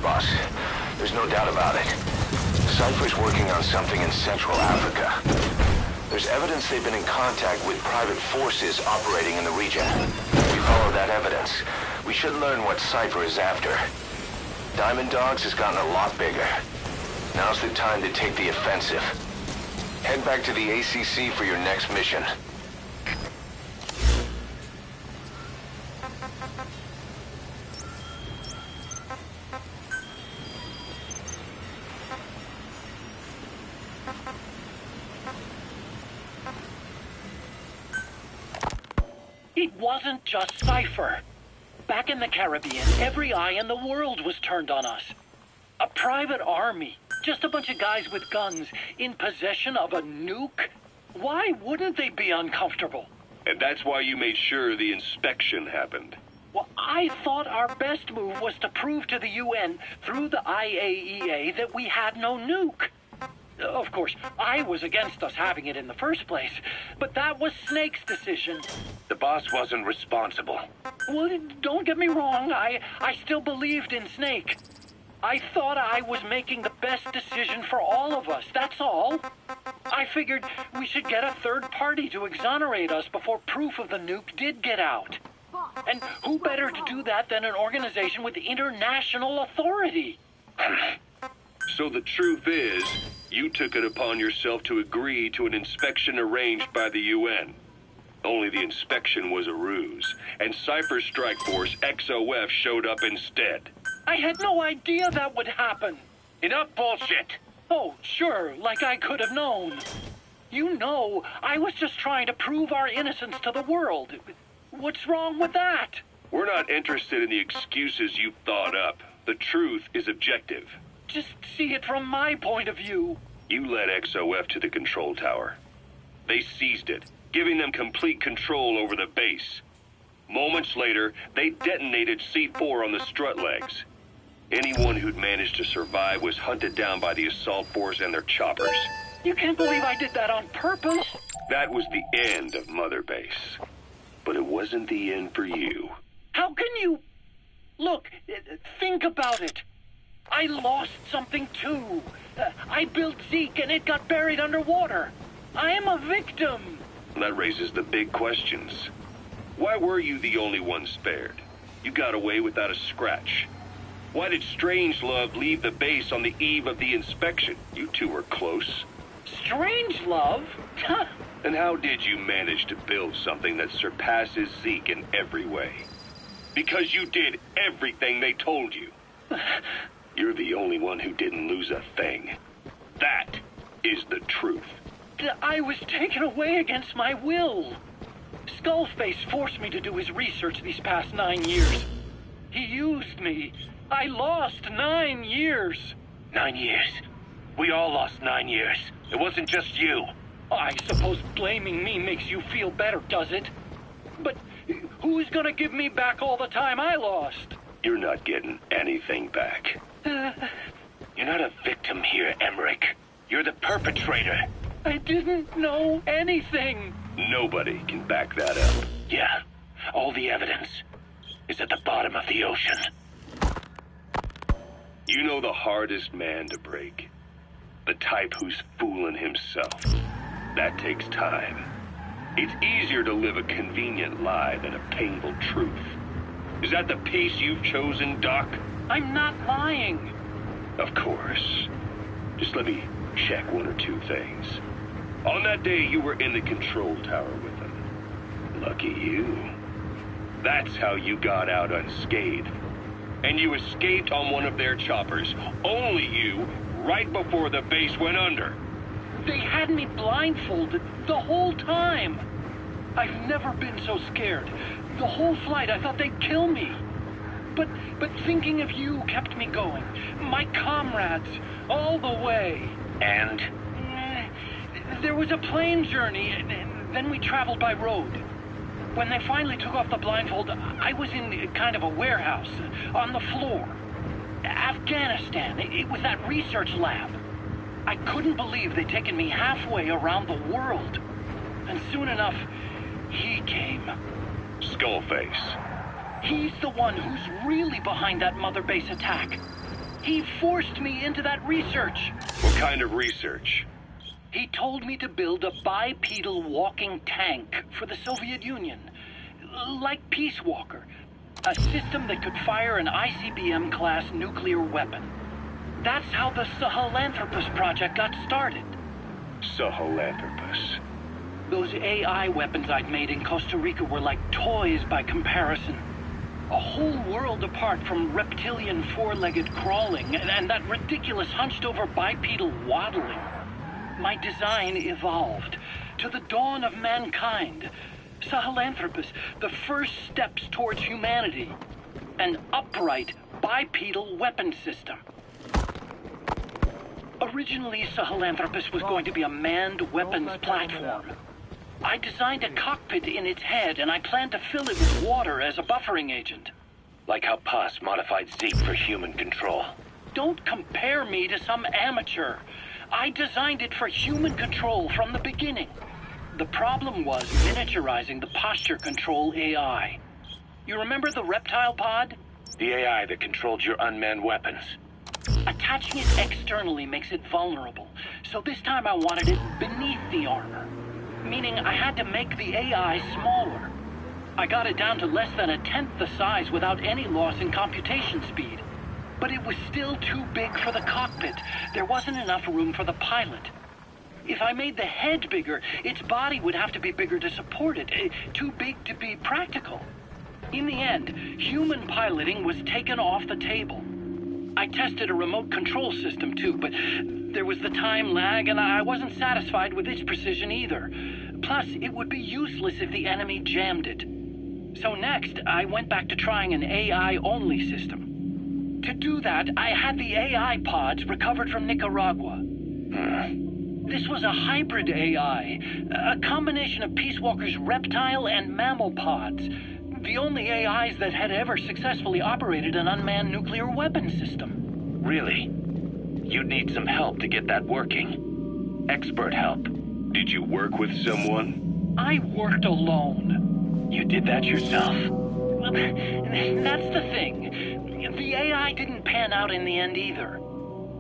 boss. There's no doubt about it. Cypher's working on something in Central Africa. There's evidence they've been in contact with private forces operating in the region. If we follow that evidence, we should learn what Cypher is after. Diamond Dogs has gotten a lot bigger. Now's the time to take the offensive. Head back to the ACC for your next mission. It wasn't just Cypher. Back in the Caribbean, every eye in the world was turned on us. A private army, just a bunch of guys with guns, in possession of a nuke? Why wouldn't they be uncomfortable? And that's why you made sure the inspection happened. Well, I thought our best move was to prove to the UN through the IAEA that we had no nuke. Of course, I was against us having it in the first place, but that was Snake's decision. The boss wasn't responsible. Well, don't get me wrong, I still believed in Snake. I thought I was making the best decision for all of us, that's all. I figured we should get a third party to exonerate us before proof of the nuke did get out. And who better to do that than an organization with international authority? So the truth is, you took it upon yourself to agree to an inspection arranged by the UN. Only the inspection was a ruse, and Cypher Strike Force XOF showed up instead. I had no idea that would happen. Enough bullshit! Oh, sure, like I could have known. You know, I was just trying to prove our innocence to the world. What's wrong with that? We're not interested in the excuses you thought up. The truth is objective. Just see it from my point of view. You led XOF to the control tower. They seized it, giving them complete control over the base. Moments later, they detonated C4 on the strut legs. Anyone who'd managed to survive was hunted down by the assault force and their choppers. You can't believe I did that on purpose. That was the end of Mother Base. But it wasn't the end for you. How can you... Look, think about it. I lost something too. I built Zeke and it got buried underwater. I am a victim. That raises the big questions. Why were you the only one spared? You got away without a scratch. Why did Strangelove leave the base on the eve of the inspection? You two were close. Strangelove? And how did you manage to build something that surpasses Zeke in every way? Because you did everything they told you. You're the only one who didn't lose a thing. That is the truth. I was taken away against my will. Skullface forced me to do his research these past 9 years. He used me. I lost 9 years. 9 years? We all lost 9 years. It wasn't just you. I suppose blaming me makes you feel better, does it? But who's gonna give me back all the time I lost? You're not getting anything back. You're not a victim here, Emmerich. You're the perpetrator. I didn't know anything. Nobody can back that up. Yeah, all the evidence is at the bottom of the ocean. You know the hardest man to break. The type who's fooling himself. That takes time. It's easier to live a convenient lie than a painful truth. Is that the piece you've chosen, Doc? I'm not lying. Of course. Just let me check one or two things. On that day, you were in the control tower with them. Lucky you. That's how you got out unscathed. And you escaped on one of their choppers. Only you, right before the base went under. They had me blindfolded the whole time. I've never been so scared. The whole flight, I thought they'd kill me. But thinking of you kept me going. My comrades, all the way. And? There was a plane journey, and then we traveled by road. When they finally took off the blindfold, I was in kind of a warehouse, on the floor. Afghanistan, it was that research lab. I couldn't believe they'd taken me halfway around the world. And soon enough, he came. Skullface. He's the one who's really behind that Mother Base attack. He forced me into that research. What kind of research? He told me to build a bipedal walking tank for the Soviet Union. Like Peace Walker. A system that could fire an ICBM-class nuclear weapon. That's how the Sahelanthropus project got started. Sahelanthropus. Those AI weapons I'd made in Costa Rica were like toys by comparison. A whole world apart from reptilian four-legged crawling and that ridiculous hunched-over bipedal waddling. My design evolved to the dawn of mankind. Sahelanthropus, the first steps towards humanity. An upright bipedal weapon system. Originally, Sahelanthropus was going to be a manned weapons platform. I designed a cockpit in its head, and I planned to fill it with water as a buffering agent. Like how Paz modified Zeep for human control. Don't compare me to some amateur. I designed it for human control from the beginning. The problem was miniaturizing the posture control AI. You remember the reptile pod? The AI that controlled your unmanned weapons. Attaching it externally makes it vulnerable, so this time I wanted it beneath the armor. Meaning I had to make the AI smaller. I got it down to less than a tenth the size without any loss in computation speed. But it was still too big for the cockpit. There wasn't enough room for the pilot. If I made the head bigger, its body would have to be bigger to support it. Too big to be practical. In the end, human piloting was taken off the table. I tested a remote control system too, but there was the time lag and I wasn't satisfied with its precision either. Plus, it would be useless if the enemy jammed it. So next, I went back to trying an AI-only system. To do that, I had the AI pods recovered from Nicaragua. This was a hybrid AI, a combination of Peace Walker's reptile and mammal pods. The only AIs that had ever successfully operated an unmanned nuclear weapon system. Really? You'd need some help to get that working. Expert help. Did you work with someone? I worked alone. You did that yourself? Well, that's the thing. The AI didn't pan out in the end either.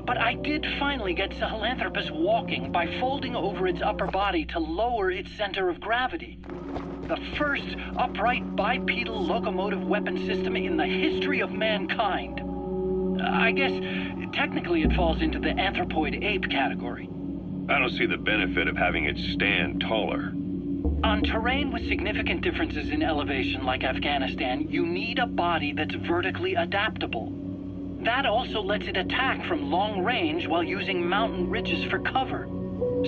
But I did finally get Sahelanthropus walking by folding over its upper body to lower its center of gravity. The first upright bipedal locomotive weapon system in the history of mankind. I guess technically it falls into the anthropoid ape category. I don't see the benefit of having it stand taller. On terrain with significant differences in elevation like Afghanistan, you need a body that's vertically adaptable. That also lets it attack from long range while using mountain ridges for cover.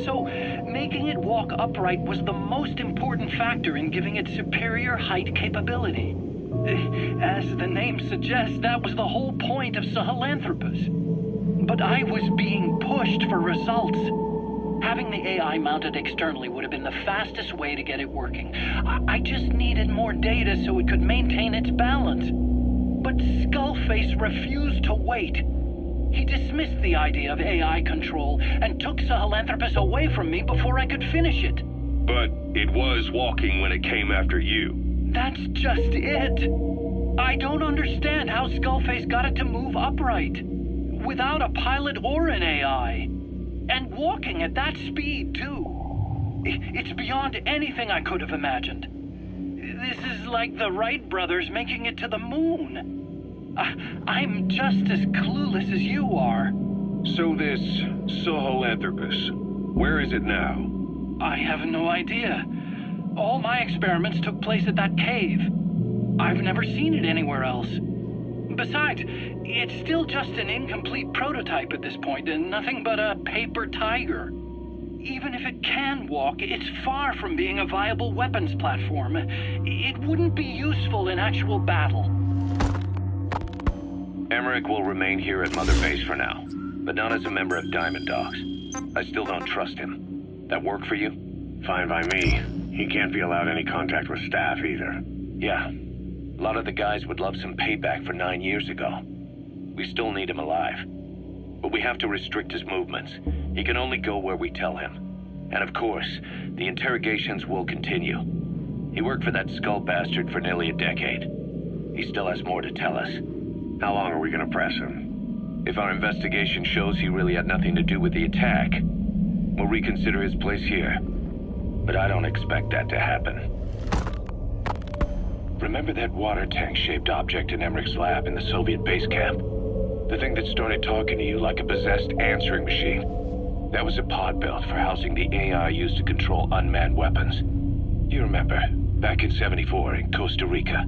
So, making it walk upright was the most important factor in giving it superior height capability. As the name suggests, that was the whole point of Sahelanthropus. But I was being pushed for results. Having the AI mounted externally would have been the fastest way to get it working. I just needed more data so it could maintain its balance. But Skullface refused to wait. He dismissed the idea of AI control and took Sahelanthropus away from me before I could finish it. But it was walking when it came after you. That's just it. I don't understand how Skullface got it to move upright, without a pilot or an AI. And walking at that speed, too. It's beyond anything I could have imagined. This is like the Wright brothers making it to the moon. I'm just as clueless as you are. So this Sahelanthropus, where is it now? I have no idea. All my experiments took place at that cave. I've never seen it anywhere else. Besides, it's still just an incomplete prototype at this point, and nothing but a paper tiger. Even if it can walk, it's far from being a viable weapons platform. It wouldn't be useful in actual battle. Emmerich will remain here at Mother Base for now, but not as a member of Diamond Dogs. I still don't trust him. That work for you? Fine by me. He can't be allowed any contact with staff either. Yeah. A lot of the guys would love some payback for 9 years ago. We still need him alive. But we have to restrict his movements. He can only go where we tell him. And of course, the interrogations will continue. He worked for that skull bastard for nearly a decade. He still has more to tell us. How long are we gonna press him? If our investigation shows he really had nothing to do with the attack, we'll reconsider his place here. But I don't expect that to happen. Remember that water tank-shaped object in Emmerich's lab in the Soviet base camp? The thing that started talking to you like a possessed answering machine? That was a pod built for housing the AI used to control unmanned weapons. You remember, back in '74 in Costa Rica.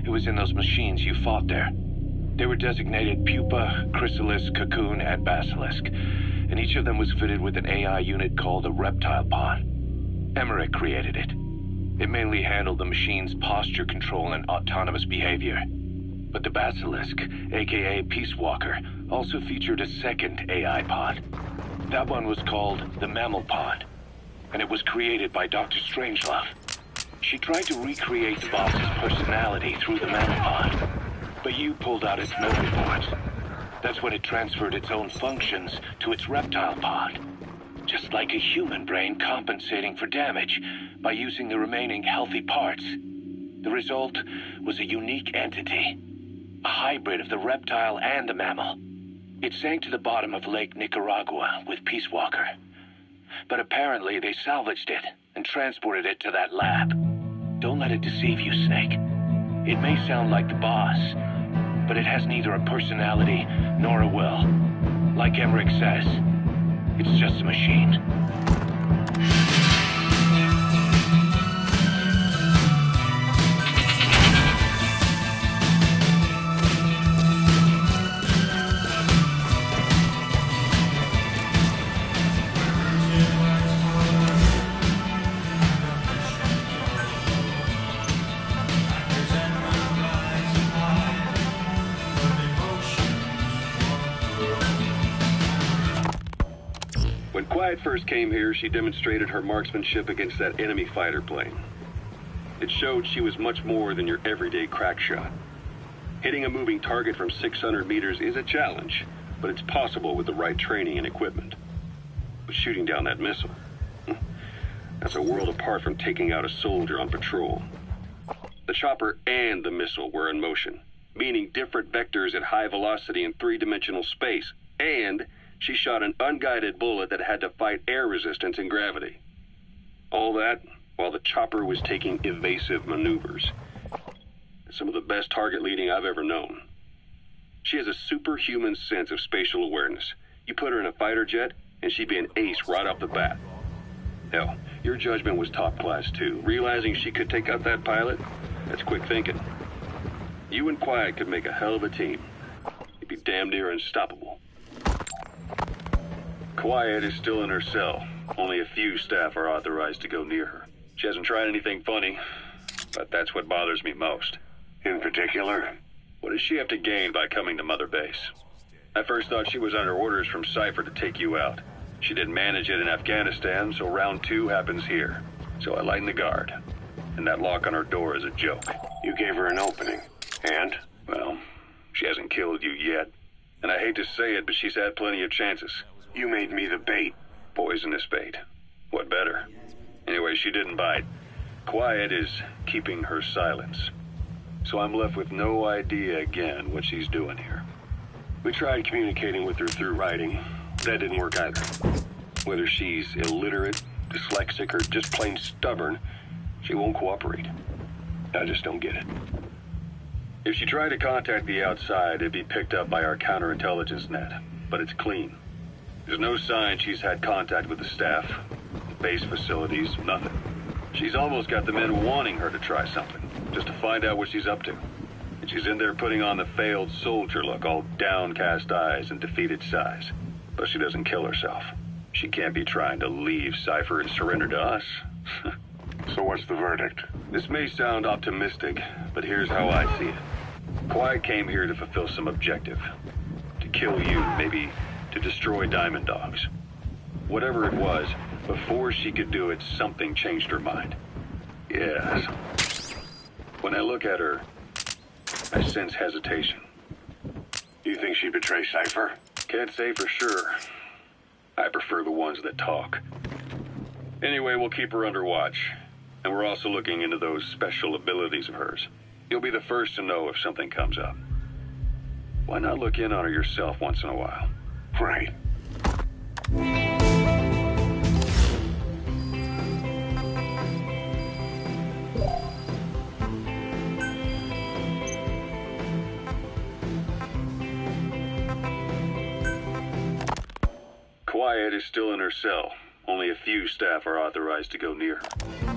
It was in those machines you fought there. They were designated Pupa, Chrysalis, Cocoon, and Basilisk, and each of them was fitted with an AI unit called a reptile pod. Emmerich created it. It mainly handled the machine's posture control and autonomous behavior. But the Basilisk, aka Peace Walker, also featured a second AI pod. That one was called the Mammal Pod, and it was created by Dr. Strangelove. She tried to recreate the boss's personality through the Mammal Pod, but you pulled out its memory parts. That's when it transferred its own functions to its reptile pod. Just like a human brain compensating for damage by using the remaining healthy parts. The result was a unique entity, a hybrid of the reptile and the mammal. It sank to the bottom of Lake Nicaragua with Peace Walker. But apparently they salvaged it and transported it to that lab. Don't let it deceive you, Snake. It may sound like the boss, but it has neither a personality nor a will. Like Emmerich says, it's just a machine. When Quiet first came here, she demonstrated her marksmanship against that enemy fighter plane. It showed she was much more than your everyday crack shot. Hitting a moving target from 600 meters is a challenge, but it's possible with the right training and equipment. But shooting down that missile, that's a world apart from taking out a soldier on patrol. The chopper and the missile were in motion, meaning different vectors at high velocity in three-dimensional space, and she shot an unguided bullet that had to fight air resistance and gravity. All that while the chopper was taking evasive maneuvers. Some of the best target leading I've ever known. She has a superhuman sense of spatial awareness. You put her in a fighter jet, and she'd be an ace right off the bat. Hell, your judgment was top class too. Realizing she could take out that pilot, that's quick thinking. You and Quiet could make a hell of a team. You'd be damn near unstoppable. Quiet is still in her cell. Only a few staff are authorized to go near her. She hasn't tried anything funny, but that's what bothers me most. In particular? What does she have to gain by coming to Mother Base? I first thought she was under orders from Cypher to take you out. She didn't manage it in Afghanistan, so round 2 happens here. So I lighten the guard. And that lock on her door is a joke. You gave her an opening. And? Well, she hasn't killed you yet. And I hate to say it, but she's had plenty of chances. You made me the bait. Poisonous bait. What better? Anyway, she didn't bite. Quiet is keeping her silence. So I'm left with no idea again what she's doing here. We tried communicating with her through writing. That didn't work either. Whether she's illiterate, dyslexic, or just plain stubborn, she won't cooperate. I just don't get it. If she tried to contact the outside, it'd be picked up by our counterintelligence net. But it's clean. There's no sign she's had contact with the staff, base facilities, nothing. She's almost got the men wanting her to try something, just to find out what she's up to. And she's in there putting on the failed soldier look, all downcast eyes and defeated sighs. But she doesn't kill herself. She can't be trying to leave Cypher and surrender to us. So what's the verdict? This may sound optimistic, but here's how I see it. Quiet came here to fulfill some objective. To kill you, maybe to destroy Diamond Dogs. Whatever it was, before she could do it, something changed her mind. Yes. When I look at her, I sense hesitation. You think she'd betray Cypher? Can't say for sure. I prefer the ones that talk. Anyway, we'll keep her under watch. And we're also looking into those special abilities of hers. You'll be the first to know if something comes up. Why not look in on her yourself once in a while? Right. Quiet is still in her cell. Only a few staff are authorized to go near her.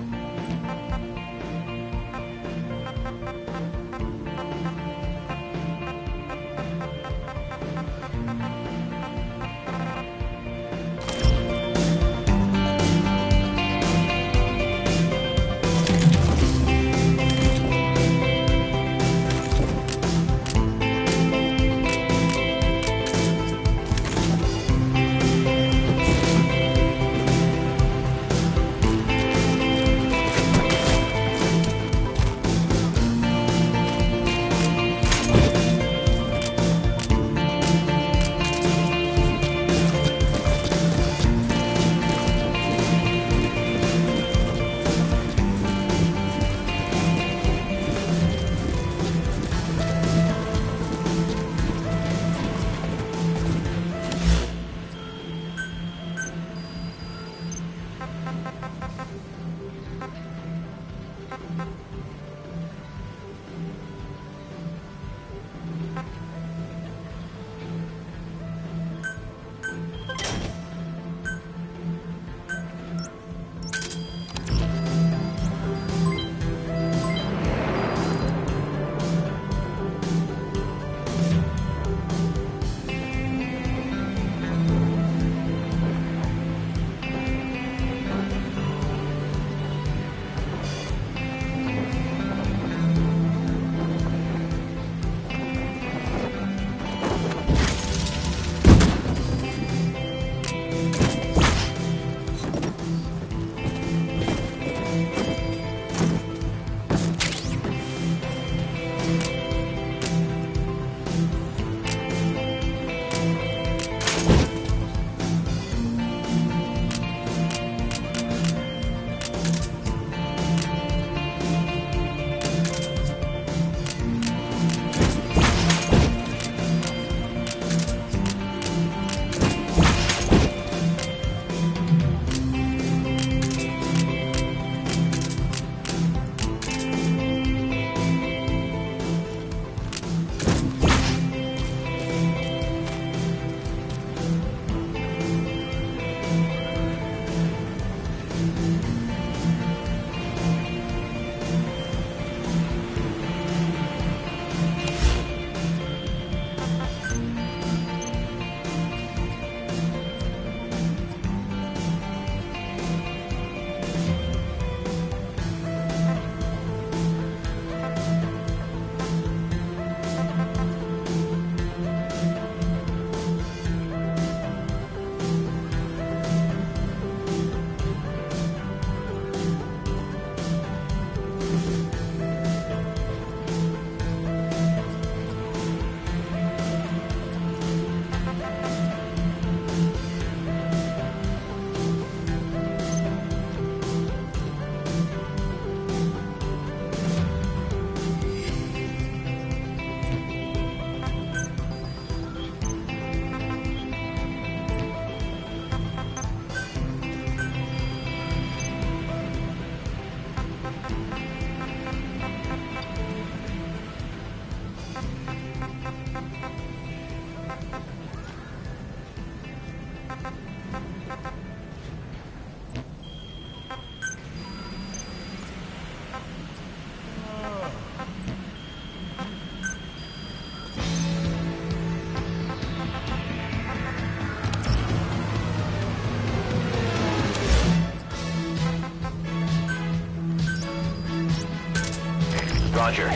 Roger.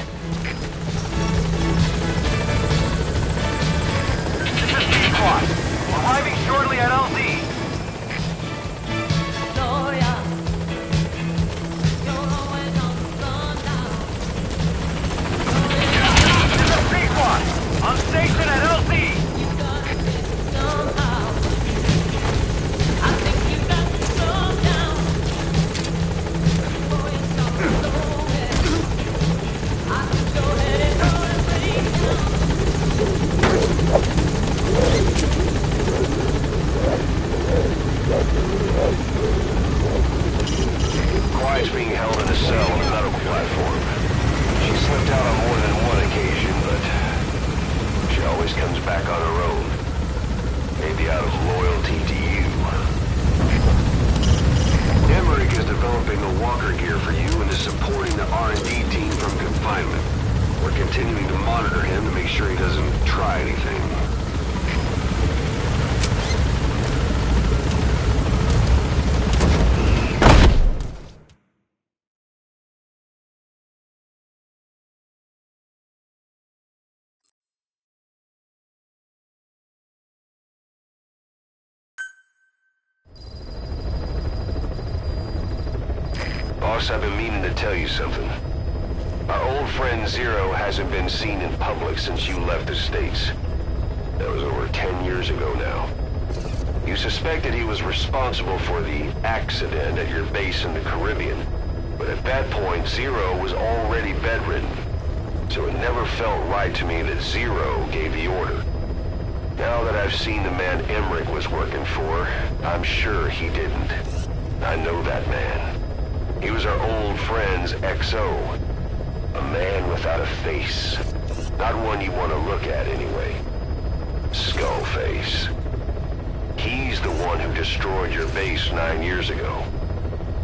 Squad, arriving shortly at LZ. This is C-Squad, on station at LZ. developing the walker gear for you and is supporting the R&D team from confinement. We're continuing to monitor him to make sure he doesn't try anything. Boss, I've been meaning to tell you something. Our old friend Zero hasn't been seen in public since you left the States. That was over 10 years ago now. You suspected he was responsible for the accident at your base in the Caribbean, but at that point, Zero was already bedridden. So it never felt right to me that Zero gave the order. Now that I've seen the man Emmerich was working for, I'm sure he didn't. I know that man. He was our old friend's XO. A man without a face. Not one you want to look at anyway. Skullface. He's the one who destroyed your base 9 years ago.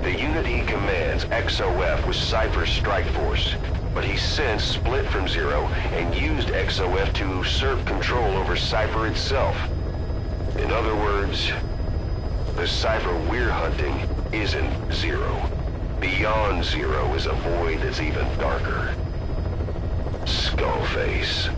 The unit he commands, XOF, was Cypher's strike force, but he's since split from Zero and used XOF to usurp control over Cypher itself. In other words, the Cypher we're hunting isn't Zero. Beyond Zero is a void that's even darker. Skullface.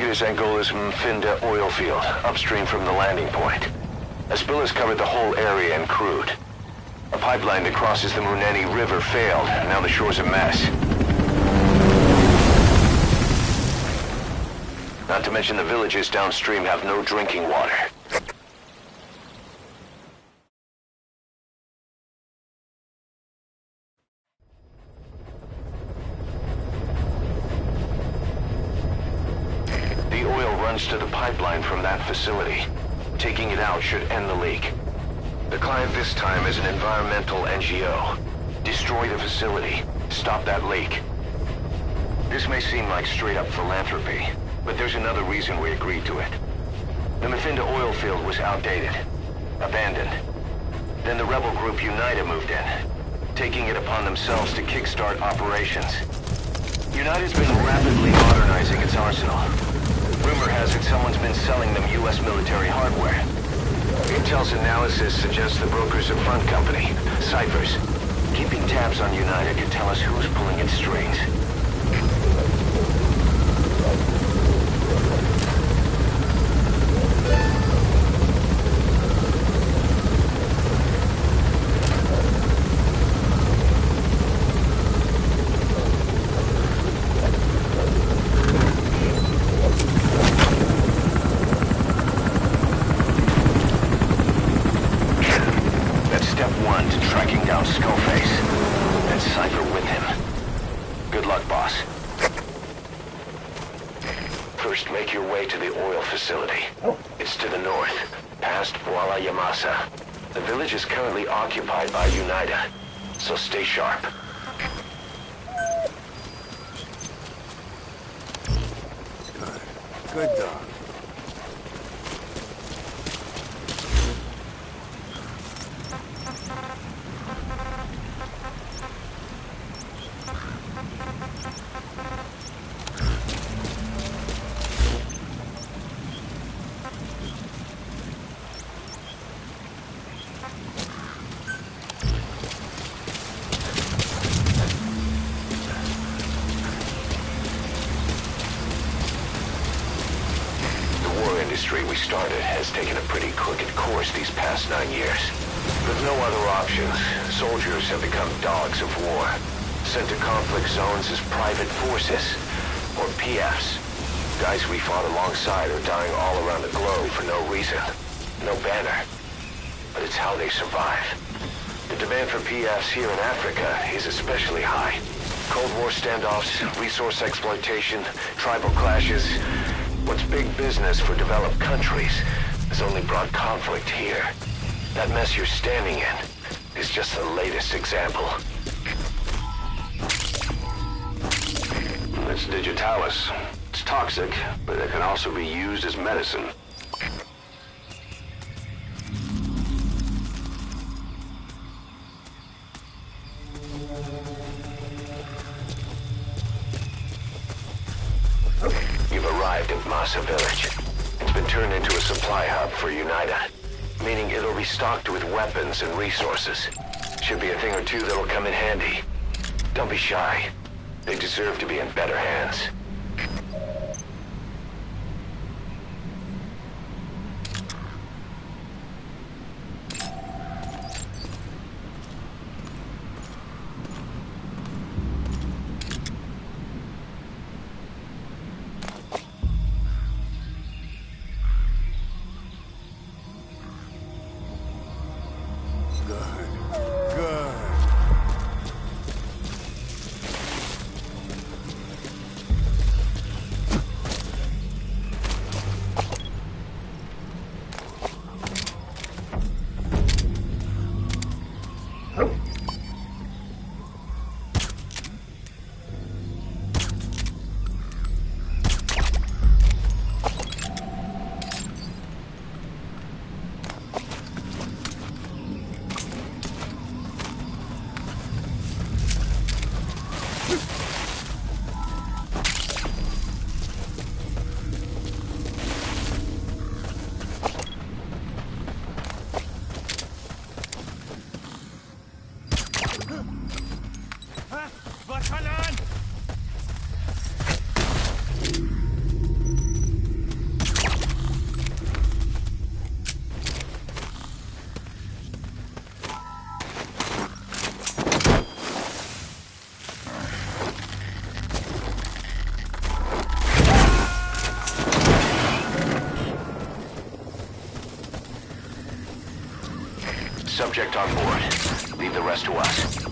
target is Angola's Mfinda oil field, upstream from the landing point. A spill has covered the whole area and crude. A pipeline that crosses the Muneni River failed, and now the shore's a mess. Not to mention the villages downstream have no drinking water. The oil runs to the pipeline from that facility. Taking it out should end the leak. The client this time is an environmental NGO. Destroy the facility. Stop that leak. This may seem like straight-up philanthropy, but there's another reason we agreed to it. The Mfinda oil field was outdated, abandoned. Then the rebel group UNITA moved in, taking it upon themselves to kickstart operations. UNITA's been rapidly modernizing its arsenal. Rumor has it someone's been selling them U.S. military hardware. Intel's analysis suggests the broker's a front company, Cyphers. Keeping tabs on UNITA could tell us who's pulling its strings. First, make your way to the oil facility. It's to the north, past Wala Yamasa. The village is currently occupied by UNITA, so stay sharp. Good dog. We started has taken a pretty crooked course these past 9 years. With no other options, soldiers have become dogs of war, sent to conflict zones as private forces, or PFs. Guys we fought alongside are dying all around the globe for no reason, no banner. But it's how they survive. The demand for PFs here in Africa is especially high. Cold War standoffs, resource exploitation, tribal clashes. What's big business for developed countries has only brought conflict here. That mess you're standing in is just the latest example. It's digitalis. It's toxic, but it can also be used as medicine. You've arrived at Masa Village. It's been turned into a supply hub for UNITA, meaning it'll be stocked with weapons and resources. Should be a thing or two that'll come in handy. Don't be shy. They deserve to be in better hands. Subject on board. Leave the rest to us.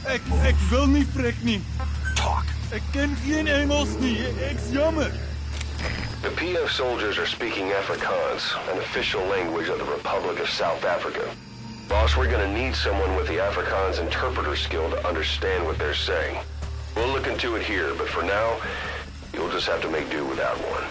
Ek wil nie vrek nie. Talk. Ek ken geen Engels nie. Ek's jammer. The PF soldiers are speaking Afrikaans, an official language of the Republic of South Africa. Boss, we're gonna need someone with the Afrikaans interpreter skill to understand what they're saying. We'll look into it here, but for now, you'll just have to make do without one.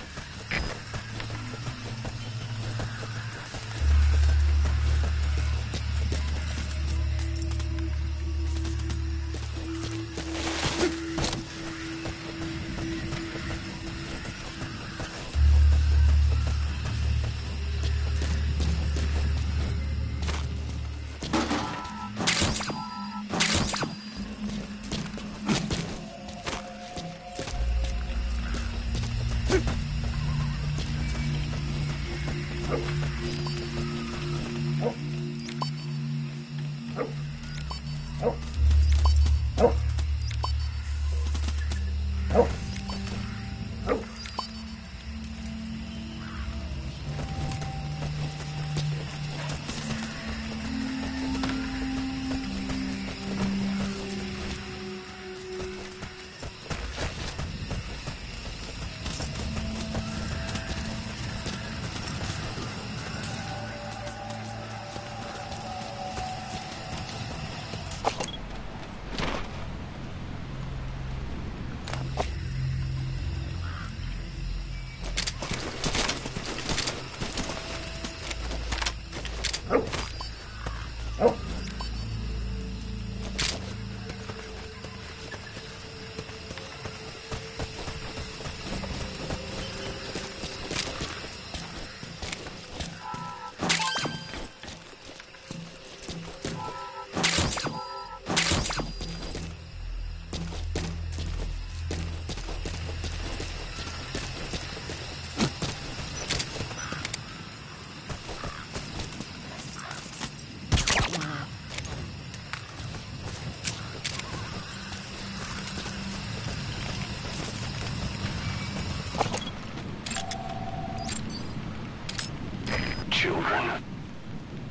Children.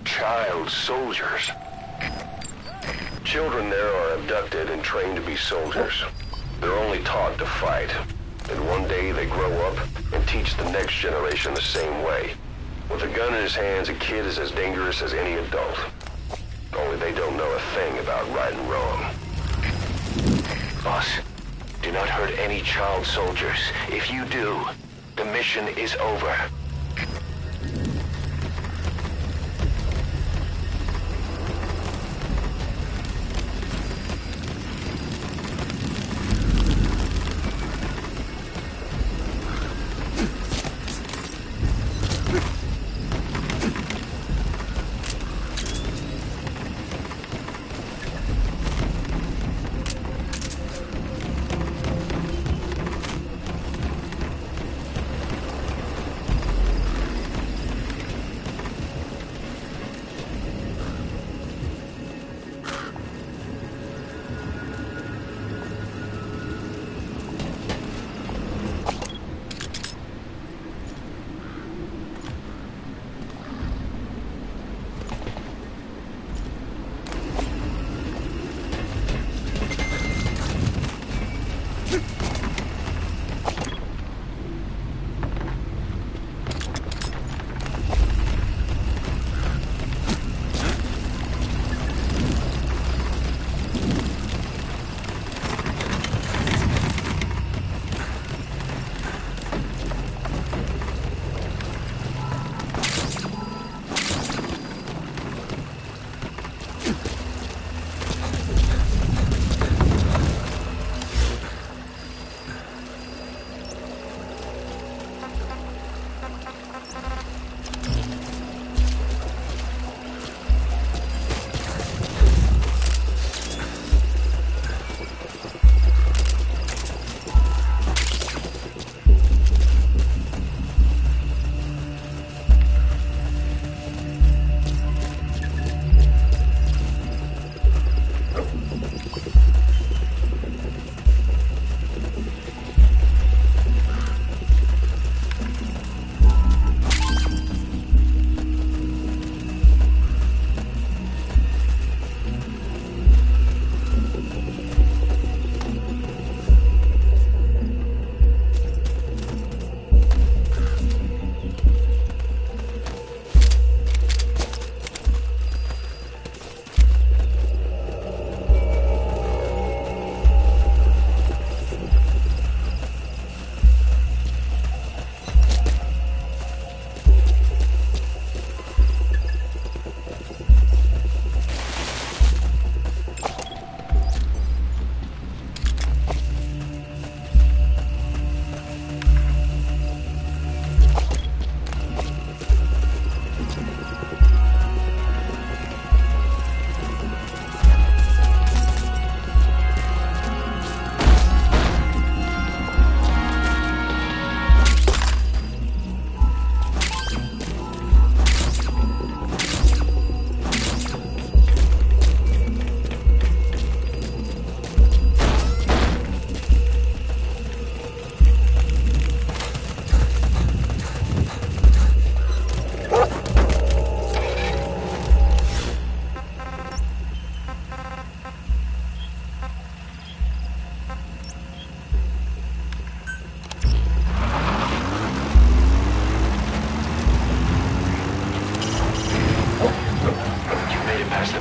Child soldiers. Children there are abducted and trained to be soldiers. They're only taught to fight. And one day they grow up and teach the next generation the same way. With a gun in his hands, a kid is as dangerous as any adult. Only they don't know a thing about right and wrong. Boss, do not hurt any child soldiers. If you do, the mission is over.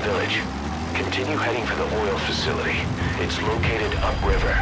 village. Continue heading for the oil facility. It's located upriver.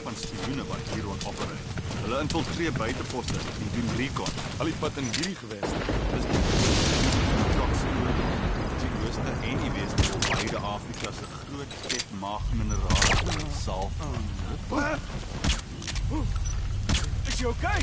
Van spioene wat hier rond opereer. Hulle infiltreer buiteposte en doen recon. Al die pad in hierdie geweste. Dis die ooste en die weste van beide Afrika se groot vet maagminerale salf. Is jy okay?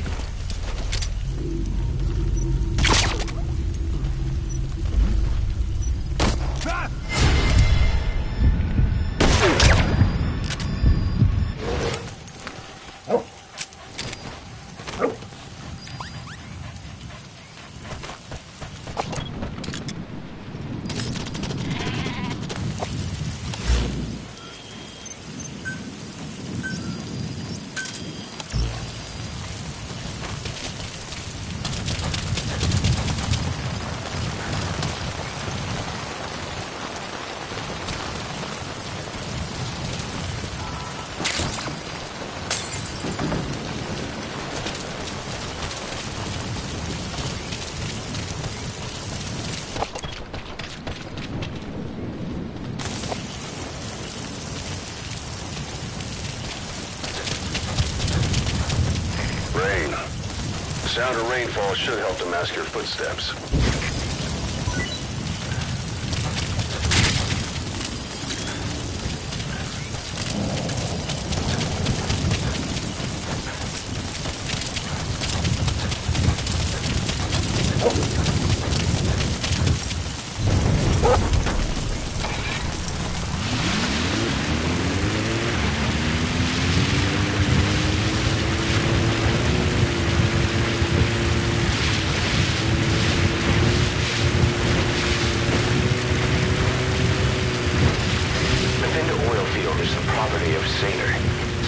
The sound of rainfall should help to mask your footsteps.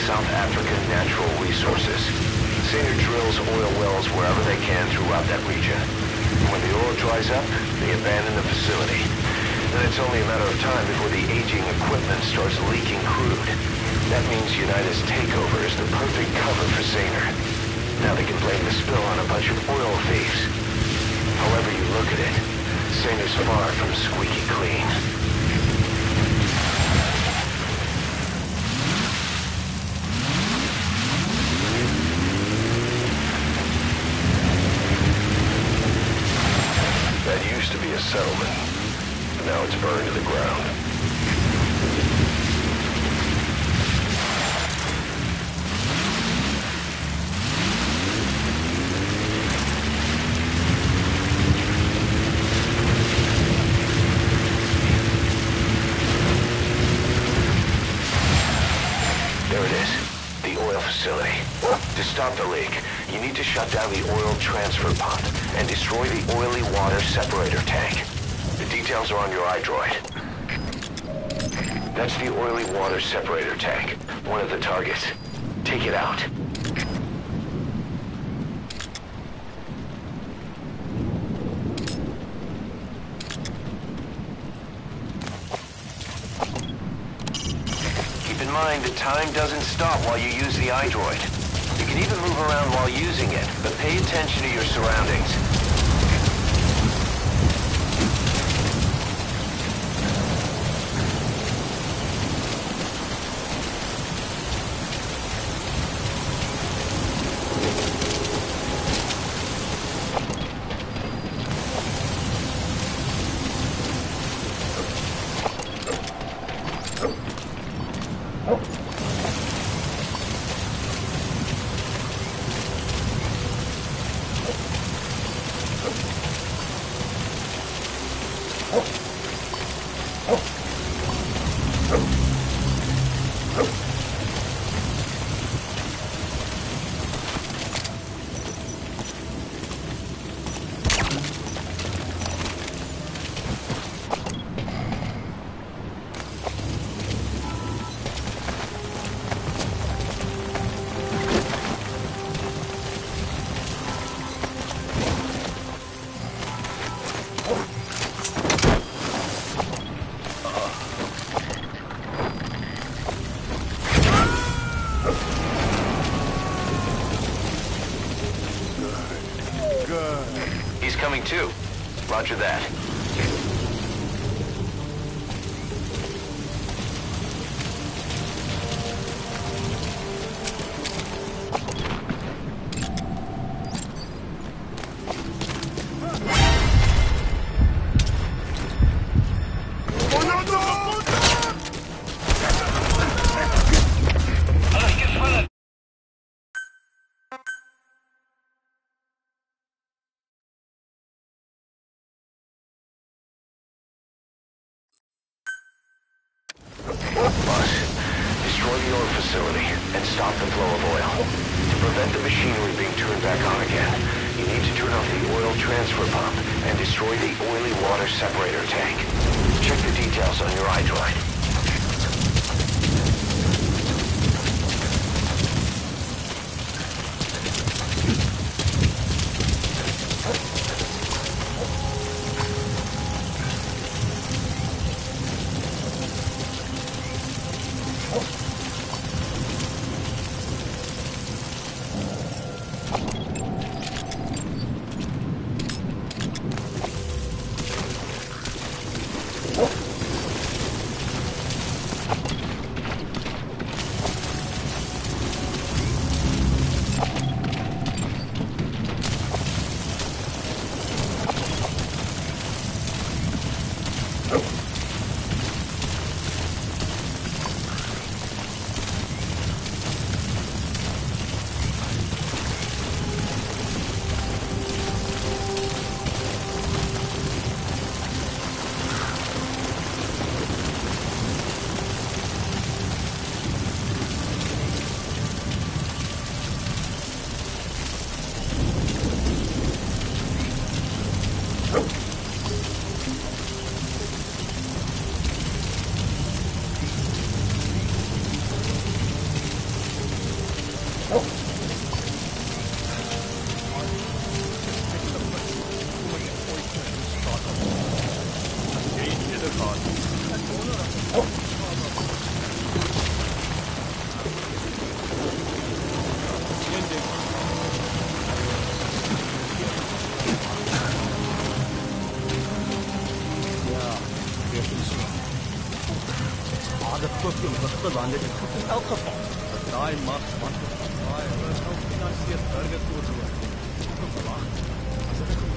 South African Natural Resources. Saner drills oil wells wherever they can throughout that region. When the oil dries up, they abandon the facility. Then it's only a matter of time before the aging equipment starts leaking crude. That means United's takeover is the perfect cover for Saner. Now they can blame the spill on a bunch of oil thieves. However you look at it, Saner's far from squeaky clean. That used to be a settlement. Now it's burned to the ground. There it is. The oil facility. To stop the leak, you need to shut down the oil transfer pump and destroy the oily water separator tank. The details are on your iDroid. That's the oily water separator tank, one of the targets. Take it out. Keep in mind that time doesn't stop while you use the iDroid. You can even move around while using it, but pay attention to your surroundings. He's coming too. Roger that. Destroy the oil facility and stop the flow of oil. To prevent the machinery being turned back on again, you need to turn off the oil transfer pump and destroy the oily water separator tank. Check the details on your iDroid. aan dit goed in elk geval. Dat daai mag want daai is ook finansiëel burger toe hoor. Verwag. As dit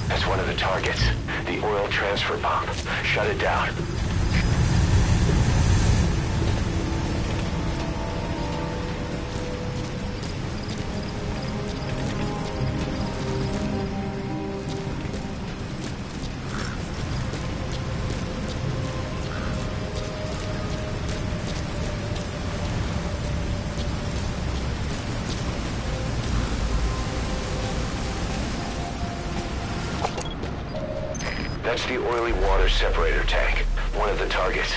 That's one of the targets. The oil transfer pump. Shut it down. That's the oily water separator tank. One of the targets.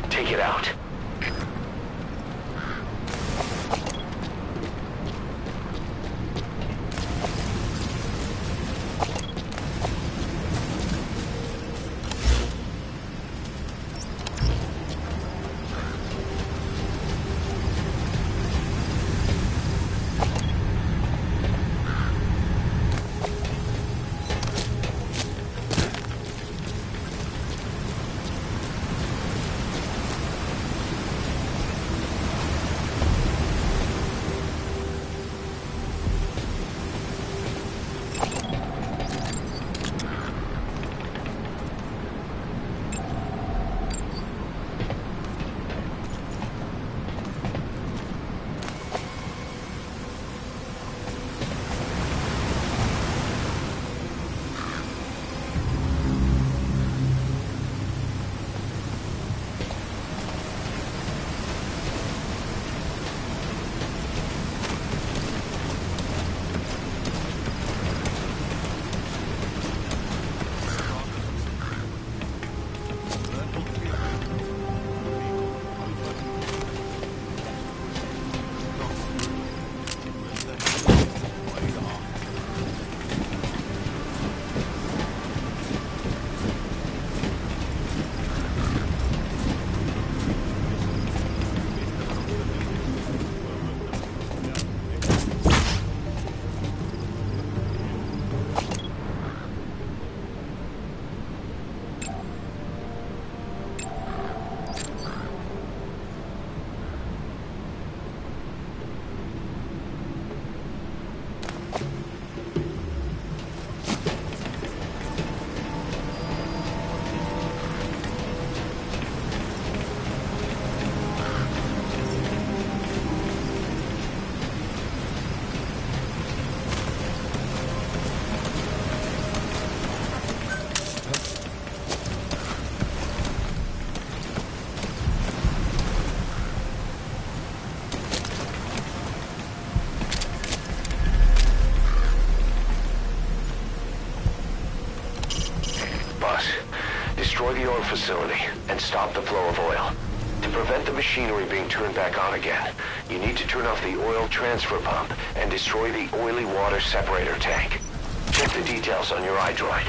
Take it out. Destroy the oil facility and stop the flow of oil. To prevent the machinery being turned back on again, you need to turn off the oil transfer pump and destroy the oily water separator tank. Check the details on your iDroid.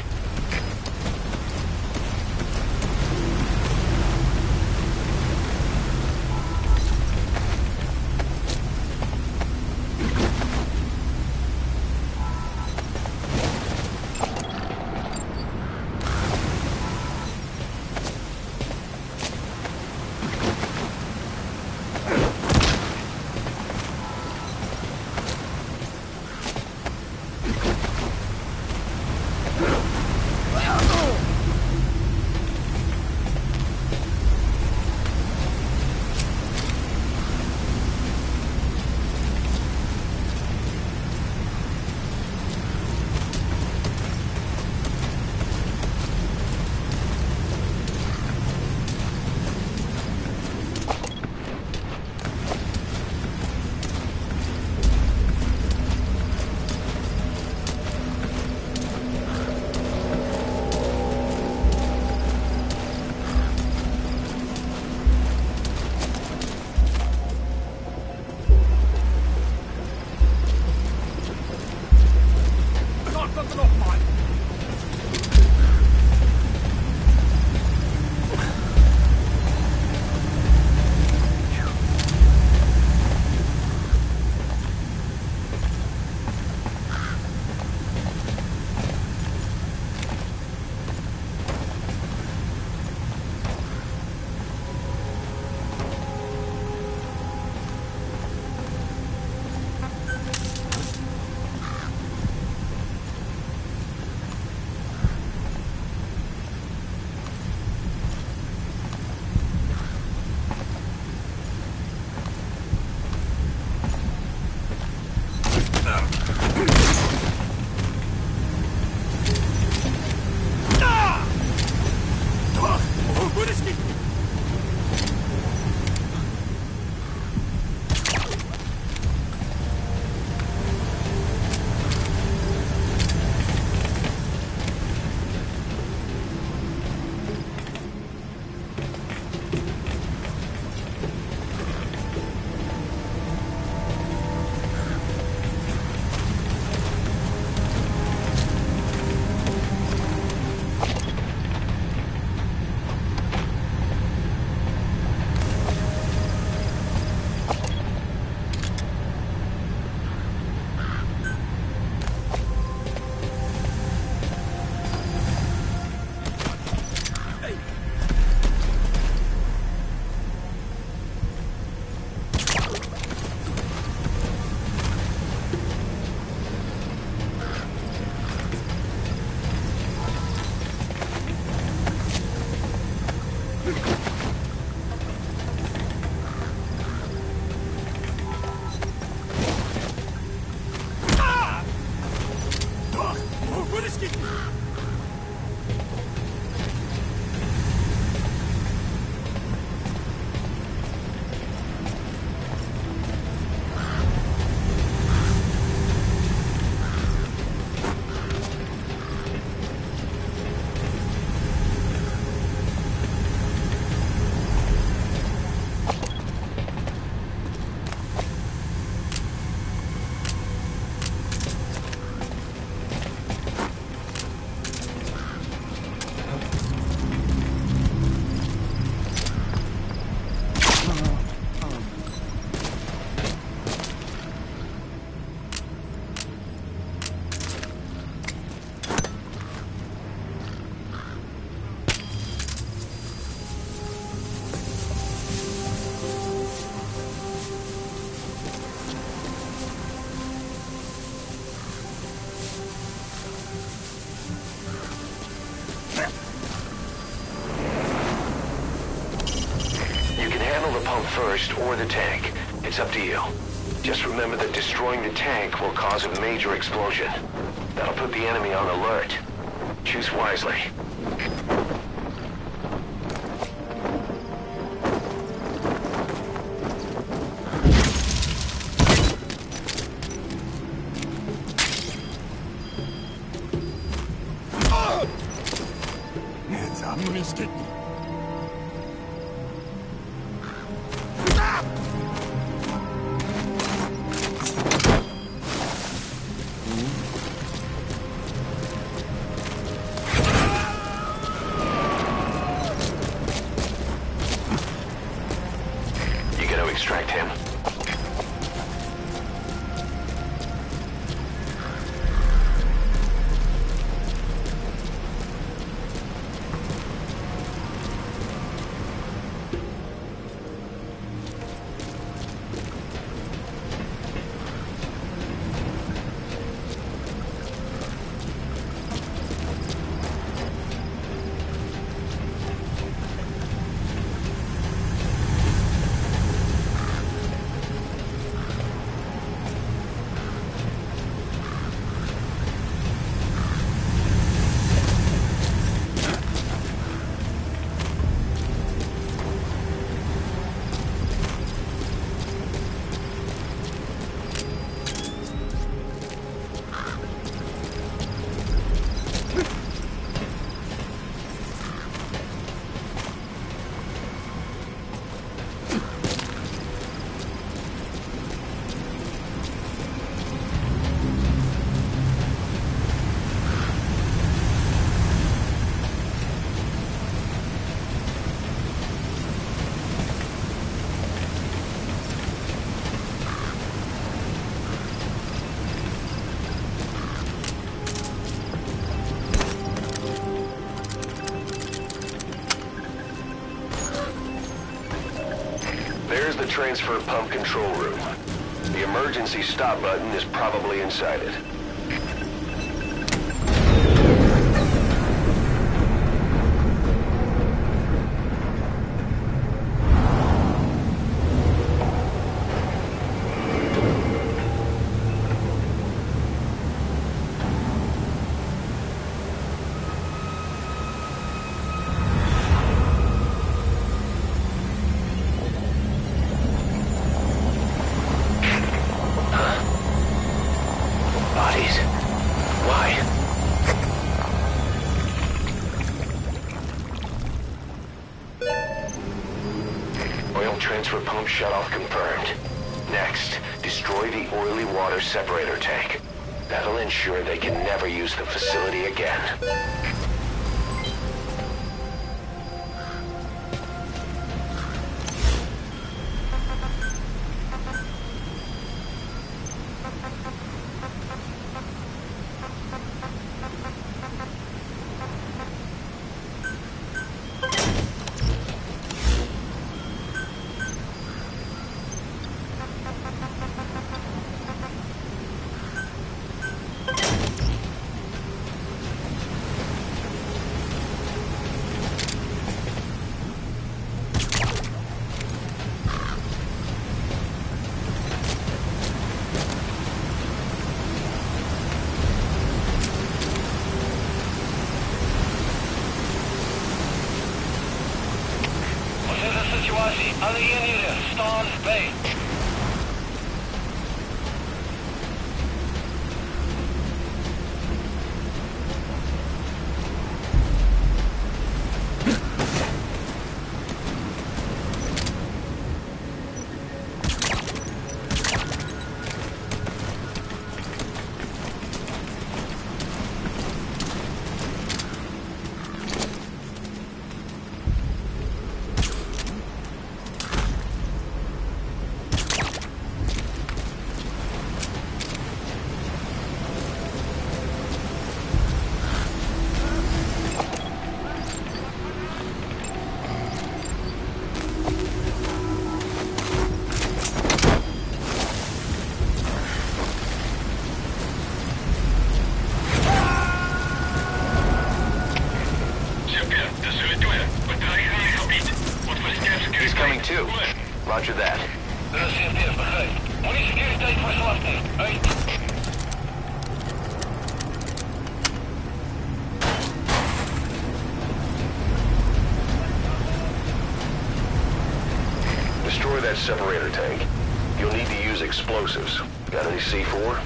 tackle the pump first or the tank. It's up to you. Just remember that destroying the tank will cause a major explosion. That'll put the enemy on alert. Choose wisely. Extract him. There's the transfer pump control room. The emergency stop button is probably inside it. Transfer pump shutoff confirmed. Next, destroy the oily water separator tank. That'll ensure they can never use the facility again. Alle eenhede staan bij. He's coming too. Roger that. CFD, begrijp. Moenie securiteit voor slag nie. Uit. Destroy that separator tank. You'll need to use explosives. Got any C4?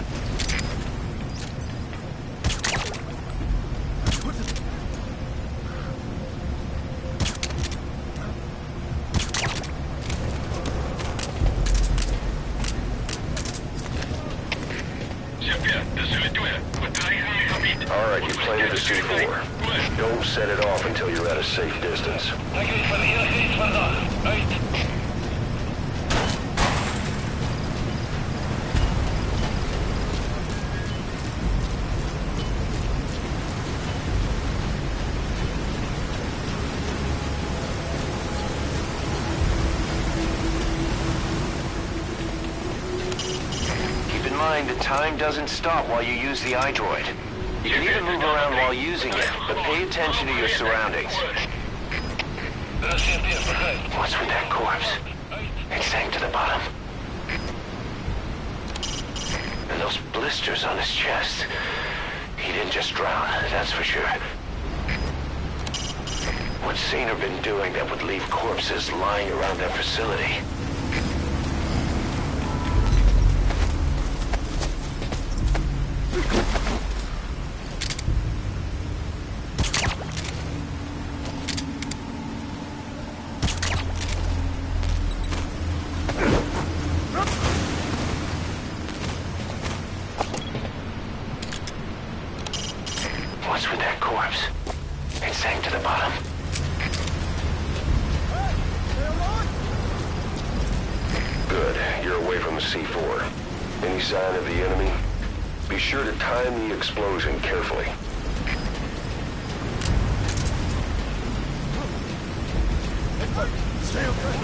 Alright, you planted the C4. Don't set it off until you're at a safe distance. Dank jullie voor de enige vandaag. Uit. Keep in mind that time doesn't stop while you use the iDroid. You can even move around while using it, but pay attention to your surroundings. CFD, begrijp. What's with that corpse? It sank to the bottom. And those blisters on his chest. He didn't just drown, that's for sure. What's Sainer been doing that would leave corpses lying around their facility? What's with that corpse? It sank to the bottom. Good. You're away from the C4. Any sign of the enemy? Be sure to time the explosion carefully. Stay okay.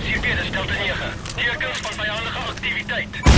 CFD, stelte 9. Tekens van vijandige activiteit.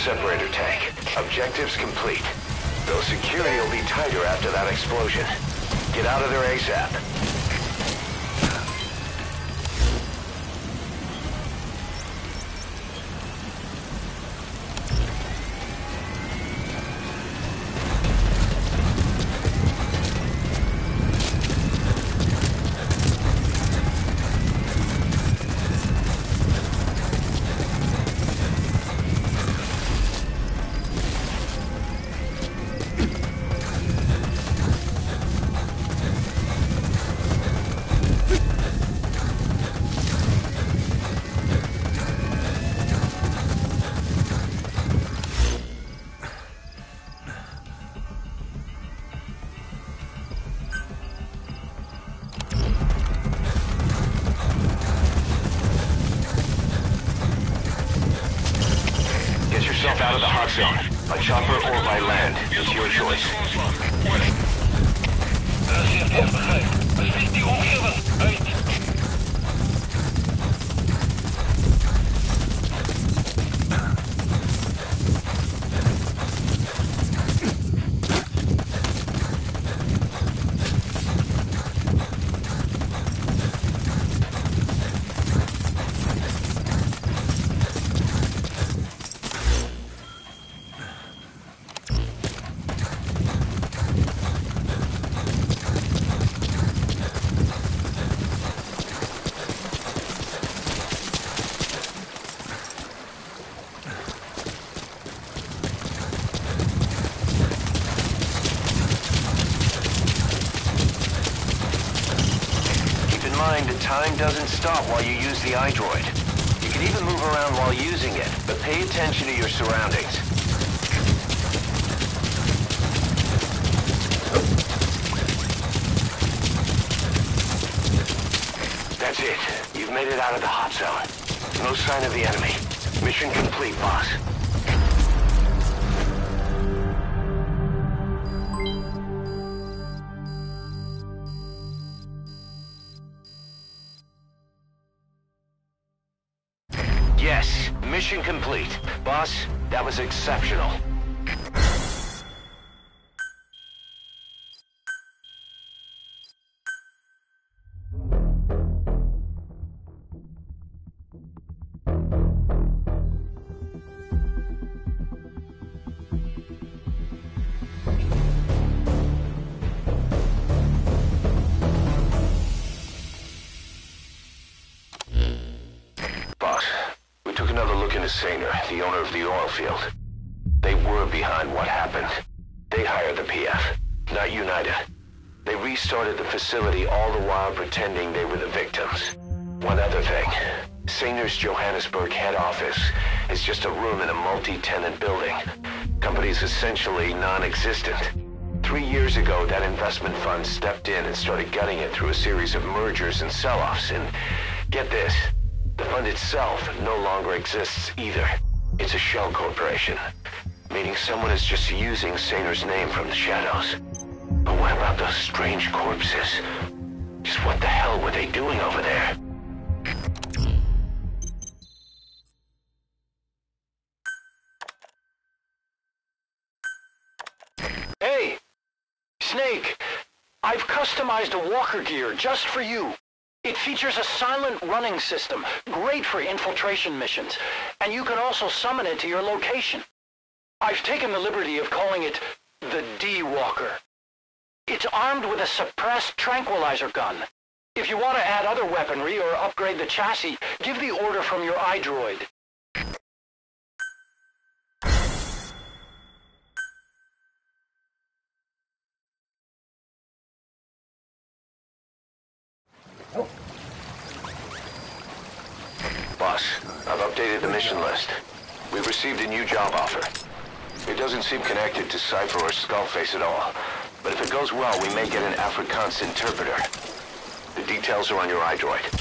Separator tank. Objectives complete. Though security will be tighter after that explosion. Get out of there ASAP. Out of the hot zone. By chopper or by land. It's your choice. CFD, begrijp. Bespreek die omgeving. Uit. doesn't stop while you use the iDroid. You can even move around while using it, but pay attention to your surroundings. That's it. You've made it out of the hot zone. No sign of the enemy. Mission complete, boss. Yes, mission complete. Boss, that was exceptional. Boss, we took another look into Saner, the owner of the oil field. They were behind what happened. They hired the PF, not United. They restarted the facility all the while pretending they were the victims. One other thing. Saner's Johannesburg head office is just a room in a multi-tenant building. Company's essentially non-existent. 3 years ago, that investment fund stepped in and started gutting it through a series of mergers and sell-offs. And get this, the fund itself no longer exists either. It's a shell corporation, meaning someone is just using Saner's name from the shadows. But what about those strange corpses? Just what the hell were they doing over there? Hey! Snake! I've customized a walker gear just for you. It features a silent running system, great for infiltration missions, and you can also summon it to your location. I've taken the liberty of calling it the D-Walker. It's armed with a suppressed tranquilizer gun. If you want to add other weaponry or upgrade the chassis, give the order from your iDroid. Boss, I've updated the mission list. We've received a new job offer. It doesn't seem connected to Cypher or Skullface at all. But if it goes well, we may get an Afrikaans interpreter. The details are on your iDroid.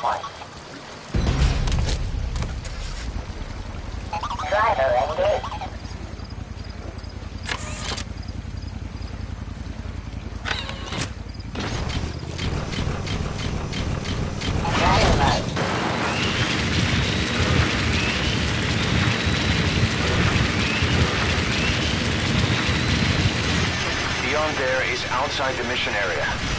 point. Driver engaged. Driving mode. Beyond there is outside the mission area.